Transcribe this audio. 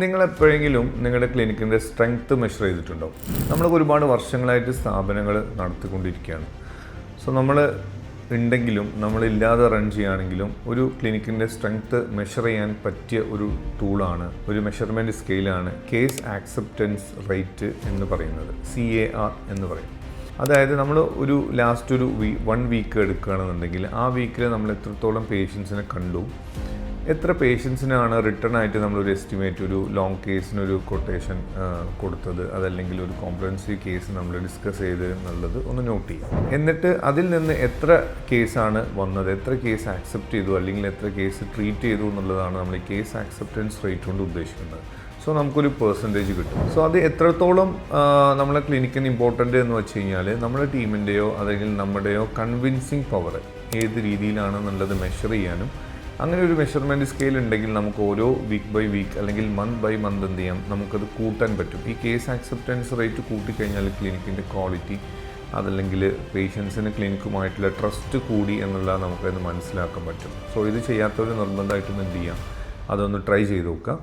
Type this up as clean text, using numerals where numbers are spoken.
നിങ്ങൾ എപ്പോഴെങ്കിലും നിങ്ങളുടെ ക്ലിനിക്കിൻ്റെ സ്ട്രെങ്ത് മെഷർ ചെയ്തിട്ടുണ്ടോ? നമ്മളൊക്കെ ഒരുപാട് വർഷങ്ങളായിട്ട് സ്ഥാപനങ്ങൾ നടത്തിക്കൊണ്ടിരിക്കുകയാണ്. സോ നമ്മൾ ഉണ്ടെങ്കിലും നമ്മളില്ലാതെ റൺ ചെയ്യുകയാണെങ്കിലും ഒരു ക്ലിനിക്കിൻ്റെ സ്ട്രെങ്ത് മെഷർ ചെയ്യാൻ പറ്റിയ ഒരു ടൂളാണ്, ഒരു മെഷർമെൻറ്റ് സ്കെയിലാണ് കേസ് ആക്സെപ്റ്റൻസ് റേറ്റ് എന്ന് പറയുന്നത്, CAR എന്ന് പറയും. അതായത് നമ്മൾ ഒരു ലാസ്റ്റ് ഒരു 1 വീക്ക് എടുക്കുകയാണെന്നുണ്ടെങ്കിൽ ആ വീക്കിൽ നമ്മൾ എത്രത്തോളം പേഷ്യൻസിനെ കണ്ടു, എത്ര പേഷ്യൻസിനാണ് റിട്ടേൺ ആയിട്ട് നമ്മളൊരു എസ്റ്റിമേറ്റ്, ഒരു ലോങ് കേസിനൊരു കൊട്ടേഷൻ കൊടുത്തത്, അതല്ലെങ്കിൽ ഒരു കോംപ്രഹെൻസീവ് കേസ് നമ്മൾ ഡിസ്കസ് ചെയ്ത് എന്നുള്ളത് ഒന്ന് നോട്ട് ചെയ്യുക. എന്നിട്ട് അതിൽ നിന്ന് എത്ര കേസാണ് വന്നത്, എത്ര കേസ് ആക്സെപ്റ്റ് ചെയ്തു, അല്ലെങ്കിൽ എത്ര കേസ് ട്രീറ്റ് ചെയ്തു എന്നുള്ളതാണ് നമ്മൾ ഈ കേസ് ആക്സെപ്റ്റൻസ് റേറ്റ് കൊണ്ട് ഉദ്ദേശിക്കുന്നത്. സോ നമുക്കൊരു പെർസെൻറ്റേജ് കിട്ടും. സോ അത് എത്രത്തോളം നമ്മളെ ക്ലിനിക്കിന് ഇമ്പോർട്ടൻ്റ് എന്ന് വെച്ച് കഴിഞ്ഞാൽ നമ്മുടെ ടീമിൻ്റെയോ അല്ലെങ്കിൽ നമ്മുടെയോ കൺവിൻസിങ് പവർ ഏത് രീതിയിലാണെന്നുള്ളത് മെഷർ ചെയ്യാനും, അങ്ങനെ ഒരു മെഷർമെൻറ്റ് സ്കെയിൽ ഉണ്ടെങ്കിൽ നമുക്ക് ഓരോ വീക്ക് ബൈ വീക്ക് അല്ലെങ്കിൽ മന്ത് ബൈ മന്ത് എന്ത് ചെയ്യാം, നമുക്കത് കൂട്ടാൻ പറ്റും. ഈ കേസ് ആക്സെപ്റ്റൻസ് റേറ്റ് കൂട്ടിക്കഴിഞ്ഞാൽ ക്ലിനിക്കിൻ്റെ ക്വാളിറ്റി, അതല്ലെങ്കിൽ പേഷ്യൻസിന് ക്ലിനിക്കുമായിട്ടുള്ള ട്രസ്റ്റ് കൂടി എന്നുള്ളത് നമുക്കത് മനസ്സിലാക്കാൻ പറ്റും. സോ ഇത് ചെയ്യാത്തവർ നിർബന്ധമായിട്ടും എന്ത് ചെയ്യാം, അതൊന്ന് ട്രൈ ചെയ്ത് നോക്കുക.